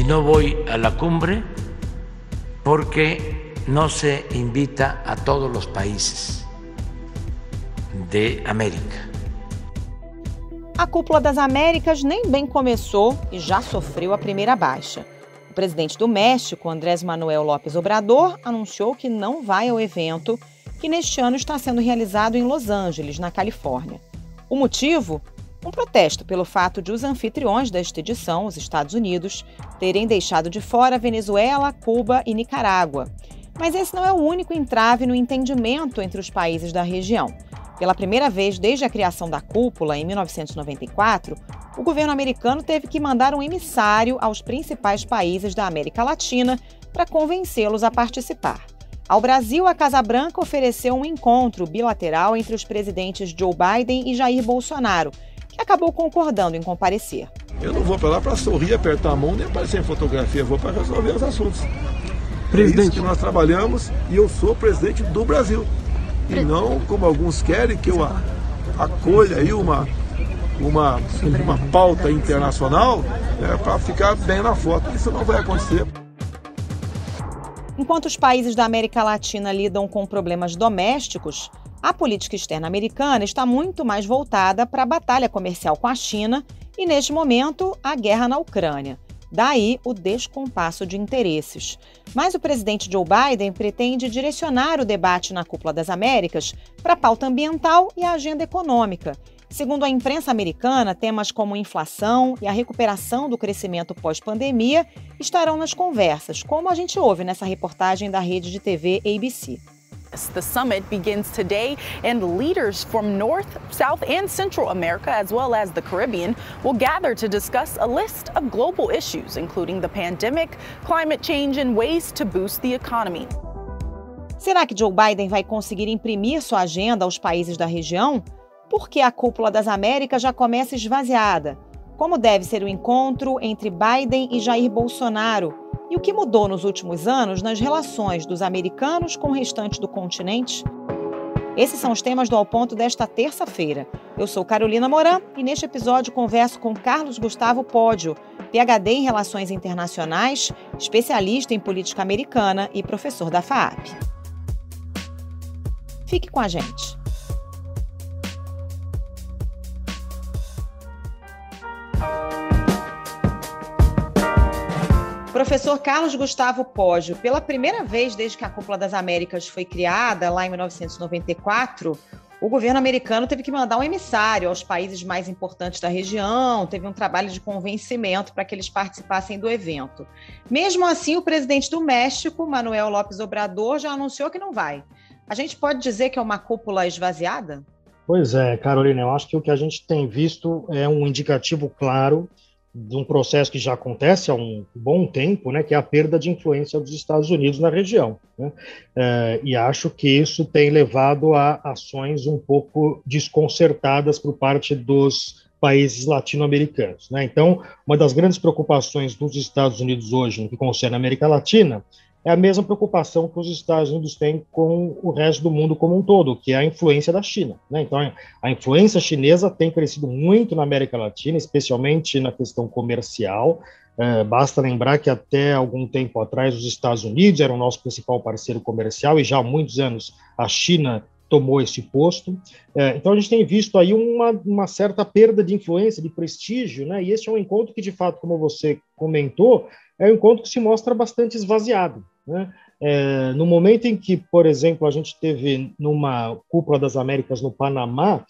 no voy a la cumbre porque no se invita a todos los países de América. A Cúpula das Américas nem bem começou e já sofreu a primeira baixa. O presidente do México, Andrés Manuel López Obrador, anunciou que não vai ao evento, que neste ano está sendo realizado em Los Angeles, na Califórnia. O motivo? Um protesto pelo fato de os anfitriões desta edição, os Estados Unidos, terem deixado de fora Venezuela, Cuba e Nicarágua. Mas esse não é o único entrave no entendimento entre os países da região. Pela primeira vez desde a criação da cúpula, em 1994, o governo americano teve que mandar um emissário aos principais países da América Latina para convencê-los a participar. Ao Brasil, a Casa Branca ofereceu um encontro bilateral entre os presidentes Joe Biden e Jair Bolsonaro, que acabou concordando em comparecer. Eu não vou para lá para sorrir, apertar a mão, nem aparecer em fotografia, eu vou para resolver os assuntos. Presidente. É isso que nós trabalhamos e eu sou presidente do Brasil. E não como alguns querem que eu acolha aí uma pauta internacional para ficar bem na foto. Isso não vai acontecer. Enquanto os países da América Latina lidam com problemas domésticos, a política externa americana está muito mais voltada para a batalha comercial com a China e, neste momento, a guerra na Ucrânia. Daí o descompasso de interesses. Mas o presidente Joe Biden pretende direcionar o debate na Cúpula das Américas para a pauta ambiental e a agenda econômica. Segundo a imprensa americana, temas como inflação e a recuperação do crescimento pós-pandemia estarão nas conversas, como a gente ouve nessa reportagem da rede de TV ABC. The summit begins today, and leaders from North, South, and Central America, as well as the Caribbean, will gather to discuss a list of global issues, including the pandemic, climate change, and ways to boost the economy. Será que Joe Biden vai conseguir imprimir sua agenda aos países da região? Por que a Cúpula das Américas já começa esvaziada? Como deve ser o encontro entre Biden e Jair Bolsonaro? E o que mudou nos últimos anos nas relações dos americanos com o restante do continente? Esses são os temas do Ao Ponto desta terça-feira. Eu sou Carolina Moran e neste episódio converso com Carlos Gustavo Pódio, PhD em Relações Internacionais, especialista em política americana e professor da FAAP. Fique com a gente. Professor Carlos Gustavo Pódio, pela primeira vez desde que a Cúpula das Américas foi criada, lá em 1994, o governo americano teve que mandar um emissário aos países mais importantes da região, teve um trabalho de convencimento para que eles participassem do evento. Mesmo assim, o presidente do México, Manuel López Obrador, já anunciou que não vai. A gente pode dizer que é uma cúpula esvaziada? Pois é, Carolina, eu acho que o que a gente tem visto é um indicativo claro de um processo que já acontece há um bom tempo, né, que é a perda de influência dos Estados Unidos na região, né? E acho que isso tem levado a ações um pouco desconcertadas por parte dos países latino-americanos, né? Então, uma das grandes preocupações dos Estados Unidos hoje, no que concerne a América Latina, é a mesma preocupação que os Estados Unidos têm com o resto do mundo como um todo, que é a influência da China, né? Então, a influência chinesa tem crescido muito na América Latina, especialmente na questão comercial. Basta lembrar que até algum tempo atrás os Estados Unidos eram o nosso principal parceiro comercial e já há muitos anos a China tomou esse posto. Então, a gente tem visto aí uma certa perda de influência, de prestígio, né? E esse é um encontro que, de fato, como você comentou, é um encontro que se mostra bastante esvaziado, né? No momento em que, por exemplo, a gente teve numa Cúpula das Américas no Panamá,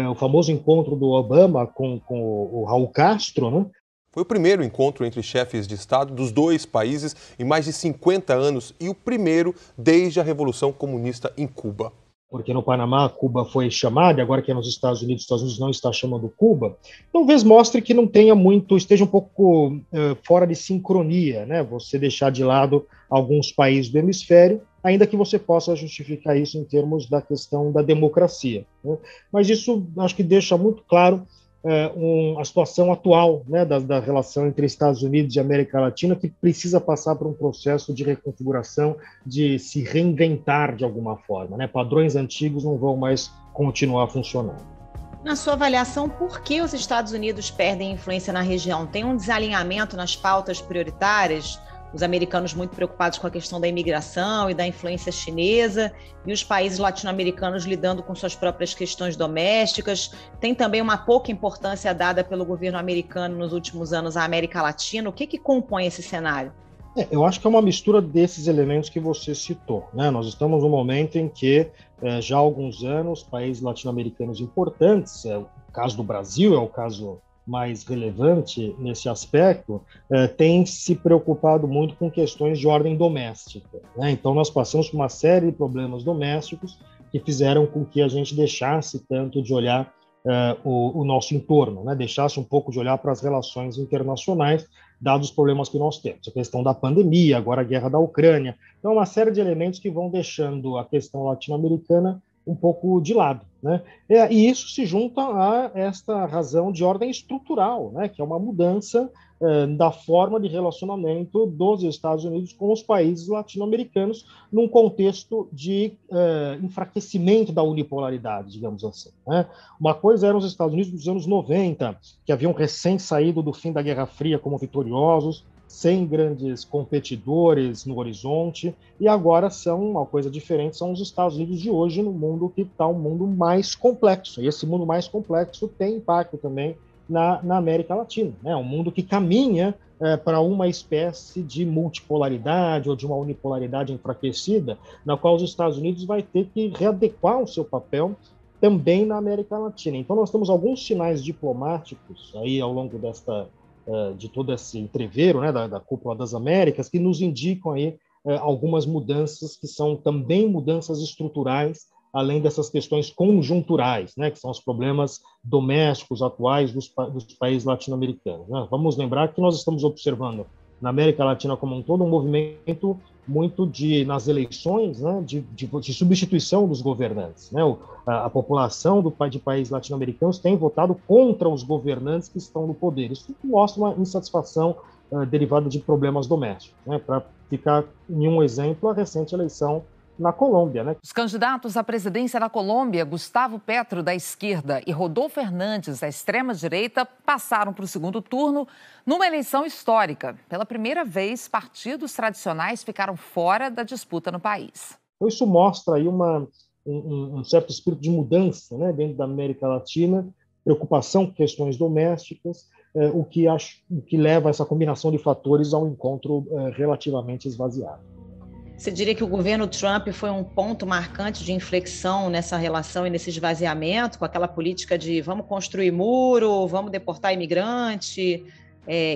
o famoso encontro do Obama com o Raul Castro, né? Foi o primeiro encontro entre chefes de Estado dos dois países em mais de 50 anos e o primeiro desde a Revolução Comunista em Cuba. Porque no Panamá Cuba foi chamada, e agora que é nos Estados Unidos não está chamando Cuba, talvez mostre que não tenha muito, esteja um pouco fora de sincronia, né? Você deixar de lado alguns países do hemisfério, ainda que você possa justificar isso em termos da questão da democracia, né? Mas isso acho que deixa muito claro a situação atual, né, da relação entre Estados Unidos e América Latina, que precisa passar por um processo de reconfiguração, de se reinventar de alguma forma, né? Padrões antigos não vão mais continuar funcionando. Na sua avaliação, por que os Estados Unidos perdem influência na região? Tem um desalinhamento nas pautas prioritárias? Os americanos muito preocupados com a questão da imigração e da influência chinesa, e os países latino-americanos lidando com suas próprias questões domésticas. Tem também uma pouca importância dada pelo governo americano nos últimos anos à América Latina. O que compõe esse cenário? Eu acho que é uma mistura desses elementos que você citou, né? Nós estamos num momento em que, já há alguns anos, países latino-americanos importantes, o caso do Brasil é o caso mais relevante nesse aspecto, têm se preocupado muito com questões de ordem doméstica, né? Então, nós passamos por uma série de problemas domésticos que fizeram com que a gente deixasse tanto de olhar o nosso entorno, né? Deixasse um pouco de olhar para as relações internacionais, dados os problemas que nós temos, a questão da pandemia, agora a guerra da Ucrânia. Então, uma série de elementos que vão deixando a questão latino-americana um pouco de lado, né? E isso se junta a esta razão de ordem estrutural, né? Que é uma mudança da forma de relacionamento dos Estados Unidos com os países latino-americanos num contexto de enfraquecimento da unipolaridade, digamos assim, né? Uma coisa eram os Estados Unidos dos anos 90, que haviam recém saído do fim da Guerra Fria como vitoriosos, sem grandes competidores no horizonte, e agora são uma coisa diferente, são os Estados Unidos de hoje, no mundo que está um mundo mais complexo, e esse mundo mais complexo tem impacto também na América Latina, né? Um mundo que caminha para uma espécie de multipolaridade ou de uma unipolaridade enfraquecida, na qual os Estados Unidos vai ter que readequar o seu papel também na América Latina. Então nós temos alguns sinais diplomáticos aí ao longo de todo esse entreveiro, né, da Cúpula das Américas, que nos indicam aí algumas mudanças que são também mudanças estruturais, além dessas questões conjunturais, né, que são os problemas domésticos atuais dos países latino-americanos, né? Vamos lembrar que nós estamos observando na América Latina como um todo um movimento muito nas eleições, né, de substituição dos governantes, né? A população de países latino-americanos tem votado contra os governantes que estão no poder. Isso mostra uma insatisfação derivada de problemas domésticos, né? Para ficar em um exemplo, a recente eleição na Colômbia, né? Os candidatos à presidência da Colômbia, Gustavo Petro, da esquerda, e Rodolfo Hernández, da extrema-direita, passaram para o segundo turno numa eleição histórica. Pela primeira vez, partidos tradicionais ficaram fora da disputa no país. Então, isso mostra aí um certo espírito de mudança, né, dentro da América Latina, preocupação com questões domésticas, o que leva a essa combinação de fatores a um encontro relativamente esvaziado. Você diria que o governo Trump foi um ponto marcante de inflexão nessa relação e nesse esvaziamento, com aquela política de vamos construir muro, vamos deportar imigrante?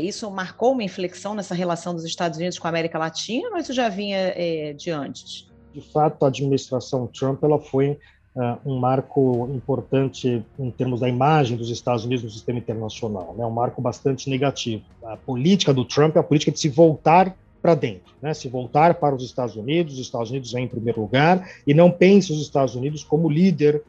Isso marcou uma inflexão nessa relação dos Estados Unidos com a América Latina, ou isso já vinha de antes? De fato, a administração Trump ela foi um marco importante em termos da imagem dos Estados Unidos no sistema internacional, né? Um marco bastante negativo. A política do Trump é a política de se voltar para dentro, né? Se voltar para os Estados Unidos vem em primeiro lugar, e não pense os Estados Unidos como líder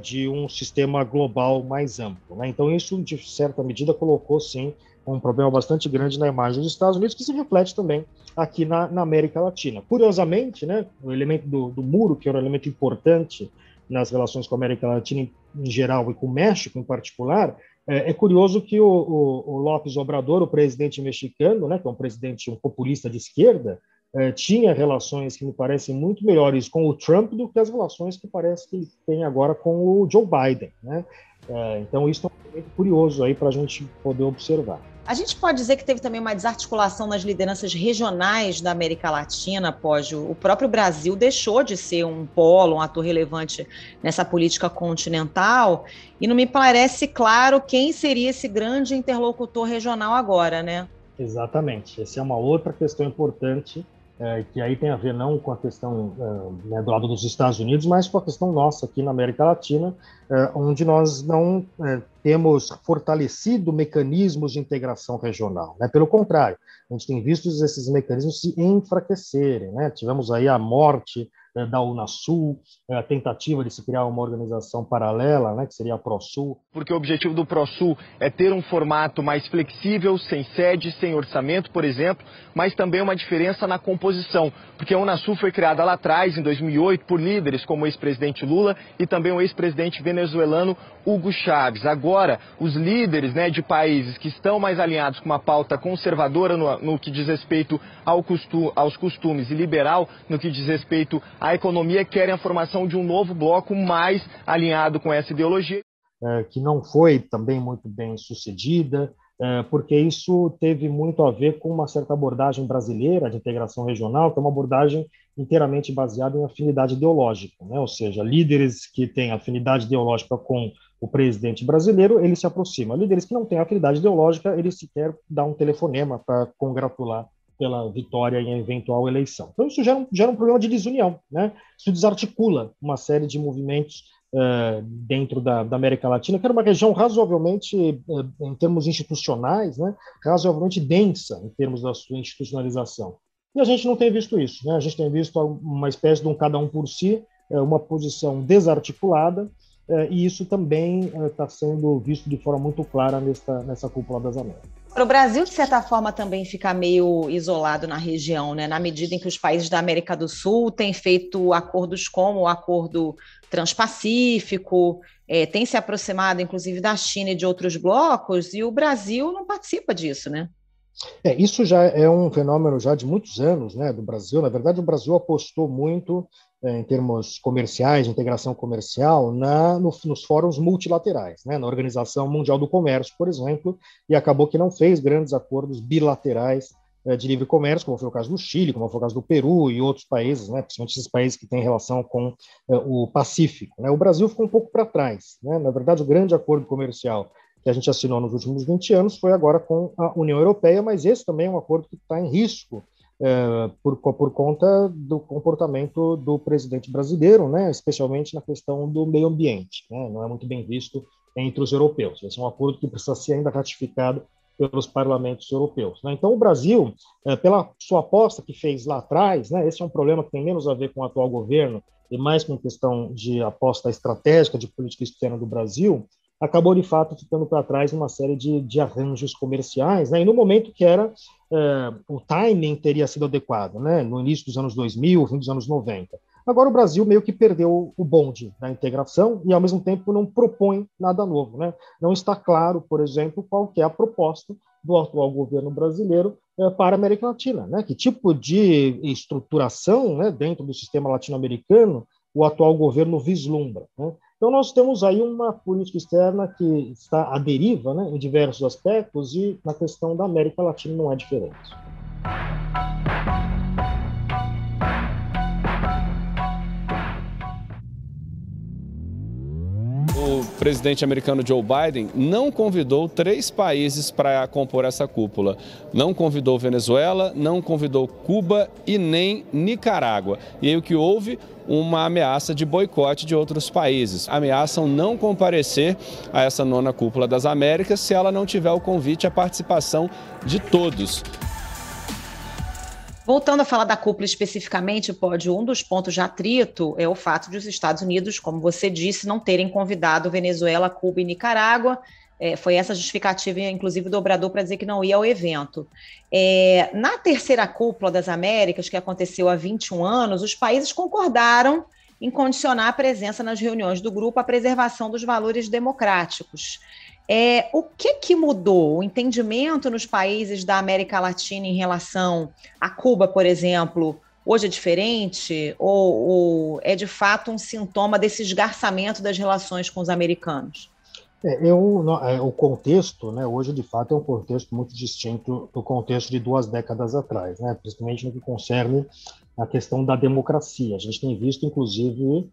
de um sistema global mais amplo, né? Então isso, de certa medida, colocou, sim, um problema bastante grande na imagem dos Estados Unidos, que se reflete também aqui na América Latina. Curiosamente, né, o elemento do muro, que era um elemento importante nas relações com a América Latina em geral e com o México em particular, é curioso que o López Obrador, o presidente mexicano, né, que é um populista de esquerda, tinha relações que me parecem muito melhores com o Trump do que as relações que parece que ele tem agora com o Joe Biden, né? Então isso é um elemento curioso aí para a gente poder observar. A gente pode dizer que teve também uma desarticulação nas lideranças regionais da América Latina, Poggio. O próprio Brasil deixou de ser um polo, um ator relevante nessa política continental, e não me parece claro quem seria esse grande interlocutor regional agora, né? Exatamente. Essa é uma outra questão importante, que aí tem a ver não com a questão né, do lado dos Estados Unidos, mas com a questão nossa aqui na América Latina, onde nós não temos fortalecido mecanismos de integração regional, né? Pelo contrário, a gente tem visto esses mecanismos se enfraquecerem, né? Tivemos aí a morte da Unasul, a tentativa de se criar uma organização paralela, né, que seria a ProSul. Porque o objetivo do ProSul é ter um formato mais flexível, sem sede, sem orçamento, por exemplo, mas também uma diferença na composição, porque a Unasul foi criada lá atrás, em 2008, por líderes como o ex-presidente Lula e também o ex-presidente venezuelano Hugo Chávez. Agora, os líderes, né, de países que estão mais alinhados com uma pauta conservadora no que diz respeito aos costumes e liberal no que diz respeito à economia, querem a formação de um novo bloco mais alinhado com essa ideologia. Que não foi também muito bem sucedida, porque isso teve muito a ver com uma certa abordagem brasileira de integração regional, que é uma abordagem inteiramente baseada em afinidade ideológica, né? Ou seja, líderes que têm afinidade ideológica com o presidente brasileiro, eles se aproximam. Líderes que não têm afinidade ideológica, eles sequer dão um telefonema para congratular pela vitória em eventual eleição. Então isso gera um problema de desunião, né? Isso desarticula uma série de movimentos dentro da América Latina, que era uma região razoavelmente, em termos institucionais, né, razoavelmente densa em termos da sua institucionalização. E a gente não tem visto isso, né? A gente tem visto uma espécie de um cada um por si, uma posição desarticulada, e isso também está sendo visto de forma muito clara nessa cúpula das Américas. O Brasil, de certa forma, também fica meio isolado na região, né? Na medida em que os países da América do Sul têm feito acordos como o Acordo Transpacífico, têm se aproximado, inclusive, da China e de outros blocos, e o Brasil não participa disso, né? Isso já é um fenômeno já de muitos anos, né, do Brasil. Na verdade, o Brasil apostou muito em termos comerciais, de integração comercial, nos fóruns multilaterais, né, na Organização Mundial do Comércio, por exemplo, e acabou que não fez grandes acordos bilaterais de livre comércio, como foi o caso do Chile, como foi o caso do Peru e outros países, né, principalmente esses países que têm relação com o Pacífico, né. O Brasil ficou um pouco para trás, né. Na verdade, o grande acordo comercial que a gente assinou nos últimos 20 anos foi agora com a União Europeia, mas esse também é um acordo que está em risco por conta do comportamento do presidente brasileiro, né, especialmente na questão do meio ambiente, né, não é muito bem visto entre os europeus. Esse é um acordo que precisa ser ainda ratificado pelos parlamentos europeus, né. Então, o Brasil, pela sua aposta que fez lá atrás, né, esse é um problema que tem menos a ver com o atual governo e mais com a questão de aposta estratégica de política externa do Brasil, acabou, de fato, ficando para trás uma série de arranjos comerciais, né? E no momento que o timing teria sido adequado, né? No início dos anos 2000, fim dos anos 90. Agora o Brasil meio que perdeu o bonde da integração e, ao mesmo tempo, não propõe nada novo, né? Não está claro, por exemplo, qual que é a proposta do atual governo brasileiro para a América Latina, né? Que tipo de estruturação, né, dentro do sistema latino-americano o atual governo vislumbra, né? Então, nós temos aí uma política externa que está à deriva, né, em diversos aspectos, e na questão da América Latina não é diferente. O presidente americano Joe Biden não convidou 3 países para compor essa cúpula. Não convidou Venezuela, não convidou Cuba e nem Nicarágua. E aí o que houve? Uma ameaça de boicote de outros países. Ameaçam não comparecer a essa 9ª Cúpula das Américas se ela não tiver o convite à participação de todos. Voltando a falar da cúpula especificamente, um dos pontos de atrito é o fato de os Estados Unidos, como você disse, não terem convidado Venezuela, Cuba e Nicarágua. Foi essa justificativa, inclusive, do Obrador para dizer que não ia ao evento. Na 3ª Cúpula das Américas, que aconteceu há 21 anos, os países concordaram em condicionar a presença nas reuniões do grupo à preservação dos valores democráticos. O que mudou? O entendimento nos países da América Latina em relação a Cuba, por exemplo, hoje é diferente? Ou é, de fato, um sintoma desse esgarçamento das relações com os americanos? O contexto, né, hoje, de fato, é um contexto muito distinto do contexto de 2 décadas atrás, né, principalmente no que concerne a questão da democracia. A gente tem visto, inclusive,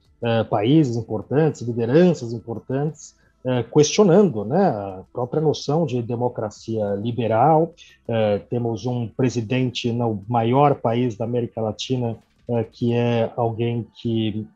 países importantes, lideranças importantes, questionando, né, a própria noção de democracia liberal. Temos um presidente no maior país da América Latina, que é alguém que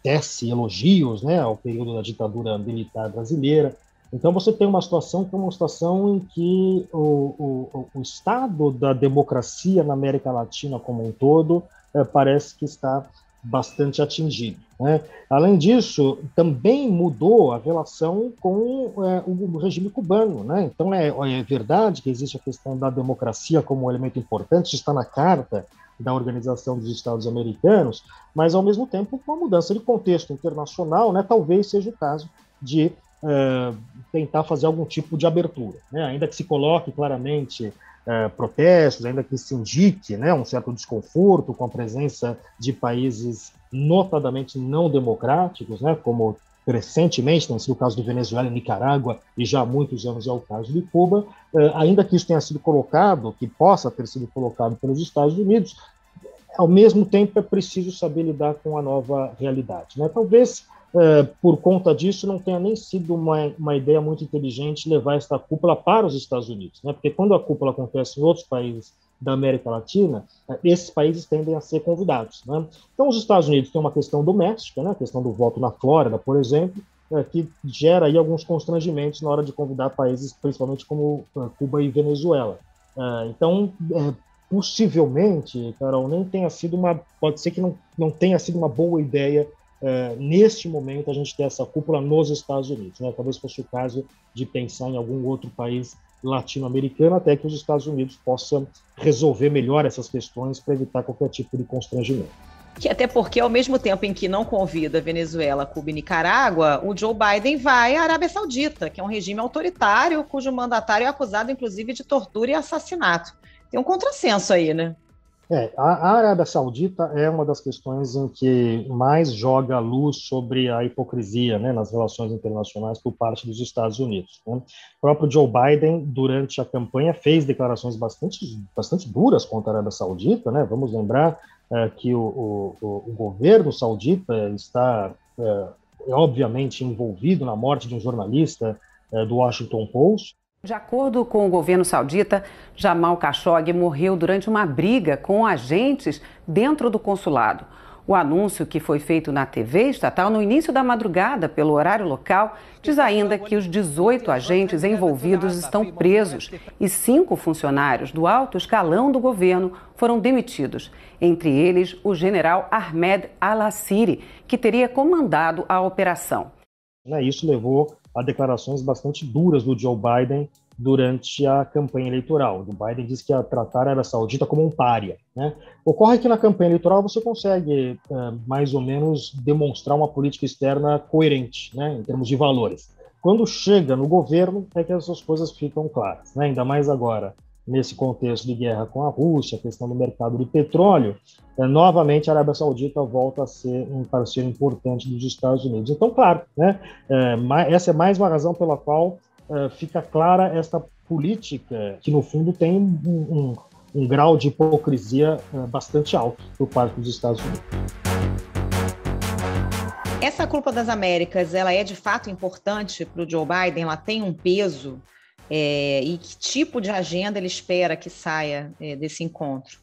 tece elogios, né, ao período da ditadura militar brasileira. Então você tem uma situação que é uma situação em que o estado da democracia na América Latina como um todo parece que está bastante atingido, né? Além disso, também mudou a relação com o regime cubano, né? Então, é verdade que existe a questão da democracia como um elemento importante, isso está na Carta da Organização dos Estados Americanos, mas, ao mesmo tempo, com a mudança de contexto internacional, né, talvez seja o caso de tentar fazer algum tipo de abertura, né? Ainda que se coloque claramente protestos, ainda que se indique, né, um certo desconforto com a presença de países notadamente não democráticos, né, como recentemente tem sido o caso de Venezuela e Nicarágua, e já há muitos anos é o caso de Cuba, ainda que isso tenha sido colocado, que possa ter sido colocado pelos Estados Unidos, ao mesmo tempo é preciso saber lidar com a nova realidade, né? Talvez por conta disso não tenha nem sido uma ideia muito inteligente levar esta cúpula para os Estados Unidos, né? Porque quando a cúpula acontece em outros países da América Latina, esses países tendem a ser convidados, né? Então os Estados Unidos têm uma questão doméstica, né? A questão do voto na Flórida, por exemplo, que gera aí alguns constrangimentos na hora de convidar países, principalmente como Cuba e Venezuela. Então, possivelmente, Carol, nem tenha sido pode ser que não tenha sido uma boa ideia neste momento a gente ter essa cúpula nos Estados Unidos, né? Talvez fosse o caso de pensar em algum outro país latino-americano, até que os Estados Unidos possam resolver melhor essas questões para evitar qualquer tipo de constrangimento. Que até porque, ao mesmo tempo em que não convida Venezuela, Cuba e Nicarágua, o Joe Biden vai à Arábia Saudita, que é um regime autoritário, cujo mandatário é acusado, inclusive, de tortura e assassinato. Tem um contrassenso aí, né? A Arábia Saudita é uma das questões em que mais joga a luz sobre a hipocrisia, né, nas relações internacionais por parte dos Estados Unidos, né? O próprio Joe Biden, durante a campanha, fez declarações bastante duras contra a Arábia Saudita, né? Vamos lembrar que o governo saudita está, obviamente, envolvido na morte de um jornalista do Washington Post. De acordo com o governo saudita, Jamal Khashoggi morreu durante uma briga com agentes dentro do consulado. O anúncio, que foi feito na TV estatal no início da madrugada pelo horário local, diz ainda que os 18 agentes envolvidos estão presos e 5 funcionários do alto escalão do governo foram demitidos. Entre eles, o general Ahmed al-Assiri, que teria comandado a operação. Isso levou a declarações bastante duras do Joe Biden durante a campanha eleitoral. O Biden disse que ia tratar a Arábia Saudita como um pária, né? Ocorre que na campanha eleitoral você consegue mais ou menos demonstrar uma política externa coerente, né, em termos de valores. Quando chega no governo é que essas coisas ficam claras, né? Ainda mais agora, nesse contexto de guerra com a Rússia, a questão do mercado de petróleo, novamente a Arábia Saudita volta a ser um parceiro importante dos Estados Unidos. Então, claro, né, essa é mais uma razão pela qual fica clara esta política que, no fundo, tem um grau de hipocrisia bastante alto por parte dos Estados Unidos. Essa Cúpula das Américas, ela é de fato importante para o Joe Biden? Ela tem um peso? E que tipo de agenda ele espera que saia desse encontro?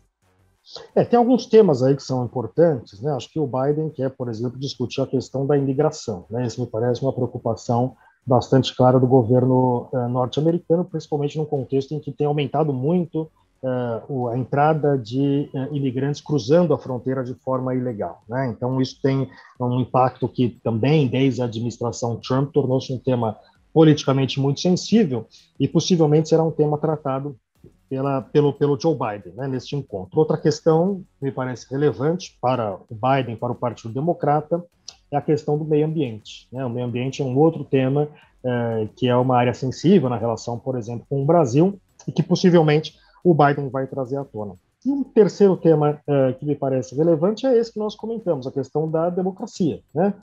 Tem alguns temas aí que são importantes, né? Acho que o Biden quer, por exemplo, discutir a questão da imigração, né? Isso me parece uma preocupação bastante clara do governo norte-americano, principalmente num contexto em que tem aumentado muito a entrada de imigrantes cruzando a fronteira de forma ilegal, né? Então isso tem um impacto que também, desde a administração Trump, tornou-se um tema politicamente muito sensível e possivelmente será um tema tratado pelo Joe Biden, né, neste encontro. Outra questão que me parece relevante para o Biden, para o Partido Democrata, é a questão do meio ambiente, né? O meio ambiente é um outro tema que é uma área sensível na relação, por exemplo, com o Brasil e que possivelmente o Biden vai trazer à tona. E um terceiro tema que me parece relevante é esse que nós comentamos, a questão da democracia, né?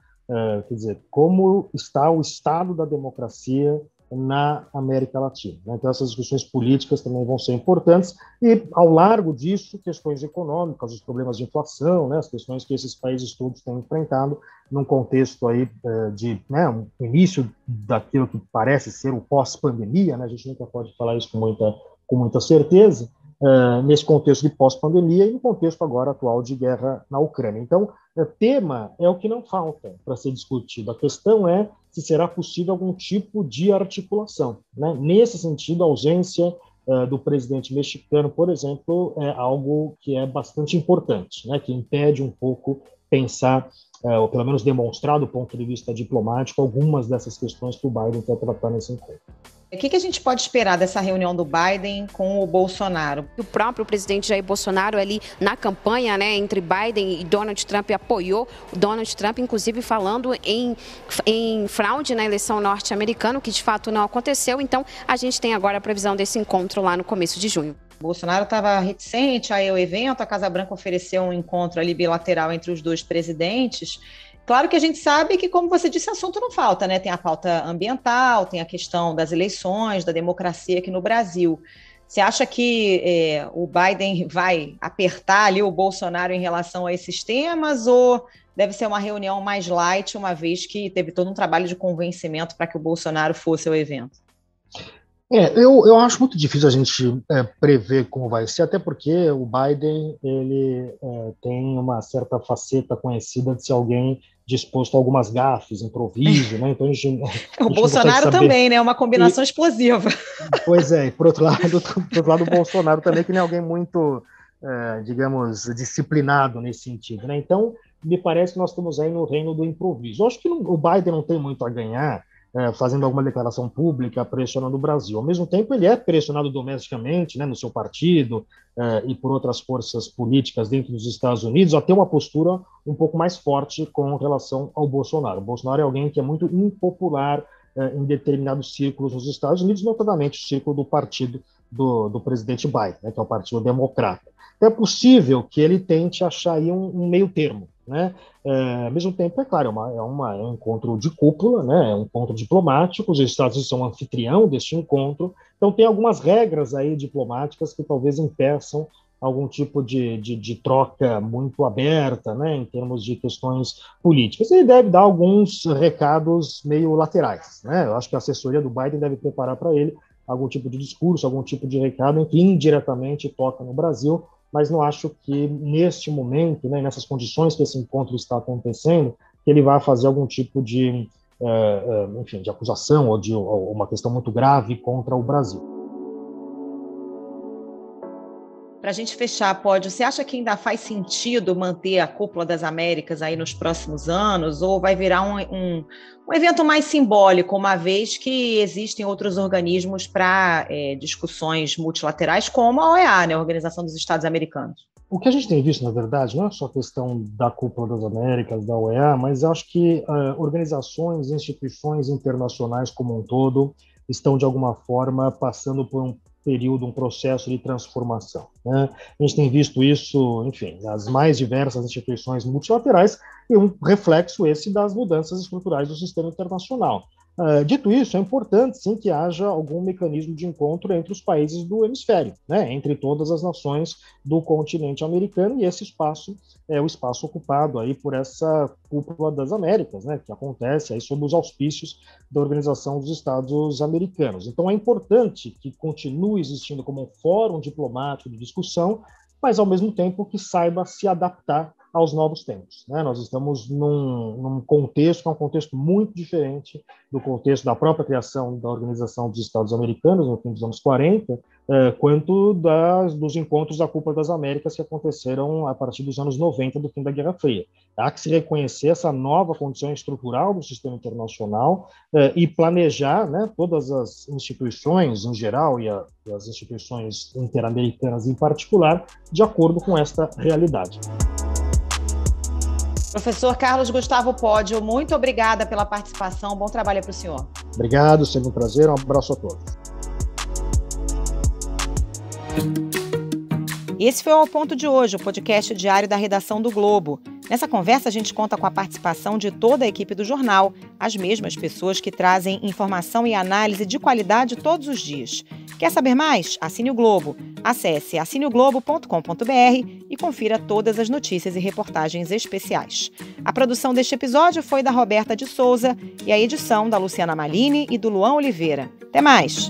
Quer dizer, como está o estado da democracia na América Latina, né? Então essas discussões políticas também vão ser importantes e, ao largo disso, questões econômicas, os problemas de inflação, né? As questões que esses países todos têm enfrentado num contexto aí de, né, um início daquilo que parece ser o pós-pandemia, né? A gente nunca pode falar isso com muita certeza, nesse contexto de pós-pandemia e no contexto agora atual de guerra na Ucrânia. Então, tema é o que não falta para ser discutido. A questão é se será possível algum tipo de articulação, né? Nesse sentido, a ausência do presidente mexicano, por exemplo, é algo que é bastante importante, né, que impede um pouco pensar, ou pelo menos demonstrar do ponto de vista diplomático, algumas dessas questões que o Biden quer tratar nesse encontro. O que a gente pode esperar dessa reunião do Biden com o Bolsonaro? O próprio presidente Jair Bolsonaro ali na campanha, né, entre Biden e Donald Trump, apoiou o Donald Trump, inclusive falando em fraude na eleição norte-americana, que de fato não aconteceu. Então, a gente tem agora a previsão desse encontro lá no começo de junho. Bolsonaro estava reticente ao evento, a Casa Branca ofereceu um encontro ali bilateral entre os dois presidentes. Claro que a gente sabe que, como você disse, assunto não falta, né? Tem a pauta ambiental, tem a questão das eleições, da democracia aqui no Brasil. Você acha que o Biden vai apertar ali o Bolsonaro em relação a esses temas, ou deve ser uma reunião mais light, uma vez que teve todo um trabalho de convencimento para que o Bolsonaro fosse ao evento? Eu acho muito difícil a gente prever como vai ser, até porque o Biden ele tem uma certa faceta conhecida de ser alguém disposto a algumas gafes, improviso, né? Então o Bolsonaro também, né? Uma combinação explosiva. Pois é, por outro lado o Bolsonaro também, que não é alguém muito, digamos, disciplinado nesse sentido, né? Então, me parece que nós estamos aí no reino do improviso. Eu acho que o Biden não tem muito a ganhar fazendo alguma declaração pública, pressionando o Brasil. Ao mesmo tempo, ele é pressionado domesticamente, né, no seu partido e por outras forças políticas dentro dos Estados Unidos, a ter uma postura um pouco mais forte com relação ao Bolsonaro. O Bolsonaro é alguém que é muito impopular em determinados círculos nos Estados Unidos, notadamente o círculo do partido do presidente Biden, né, que é o Partido Democrata. Então, é possível que ele tente achar aí um meio termo, né? Ao mesmo tempo, é claro, é um encontro de cúpula, né? É um encontro diplomático, os Estados Unidos são anfitrião deste encontro, então tem algumas regras aí diplomáticas que talvez impeçam algum tipo de troca muito aberta, né, em termos de questões políticas. Ele deve dar alguns recados meio laterais, né? Eu acho que a assessoria do Biden deve preparar para ele algum tipo de discurso, algum tipo de recado em que indiretamente toca no Brasil, mas não acho que neste momento, né, nessas condições que esse encontro está acontecendo, que ele vai fazer algum tipo de, enfim, de acusação ou de uma questão muito grave contra o Brasil. Para a gente fechar, Pódio, você acha que ainda faz sentido manter a Cúpula das Américas aí nos próximos anos, ou vai virar um evento mais simbólico, uma vez que existem outros organismos para discussões multilaterais, como a OEA, né, a Organização dos Estados Americanos? O que a gente tem visto, na verdade, não é só a questão da Cúpula das Américas, da OEA, mas acho que organizações, instituições internacionais como um todo estão, de alguma forma, passando por um processo de transformação, né? A gente tem visto isso, enfim, nas mais diversas instituições multilaterais, e um reflexo esse das mudanças estruturais do sistema internacional. Dito isso, é importante, sim, que haja algum mecanismo de encontro entre os países do hemisfério, né, entre todas as nações do continente americano, e esse espaço é o espaço ocupado aí por essa Cúpula das Américas, né, que acontece aí sob os auspícios da Organização dos Estados Americanos. Então, é importante que continue existindo como um fórum diplomático de discussão, mas, ao mesmo tempo, que saiba se adaptar aos novos tempos, né? Nós estamos num contexto que é um contexto muito diferente do contexto da própria criação da Organização dos Estados Americanos, no fim dos anos 40, quanto dos encontros da Cúpula das Américas que aconteceram a partir dos anos 90, do fim da Guerra Fria. Há que se reconhecer essa nova condição estrutural do sistema internacional e planejar, né, todas as instituições em geral e as instituições interamericanas em particular, de acordo com esta realidade. Professor Carlos Gustavo Pódio, muito obrigada pela participação. Bom trabalho para o senhor. Obrigado, sempre um prazer. Um abraço a todos. Esse foi o Ao Ponto de hoje, o podcast diário da redação do Globo. Nessa conversa, a gente conta com a participação de toda a equipe do jornal, as mesmas pessoas que trazem informação e análise de qualidade todos os dias. Quer saber mais? Assine o Globo. Acesse assineoglobo.com.br e confira todas as notícias e reportagens especiais. A produção deste episódio foi da Roberta de Souza e a edição da Luciana Malini e do Luan Oliveira. Até mais!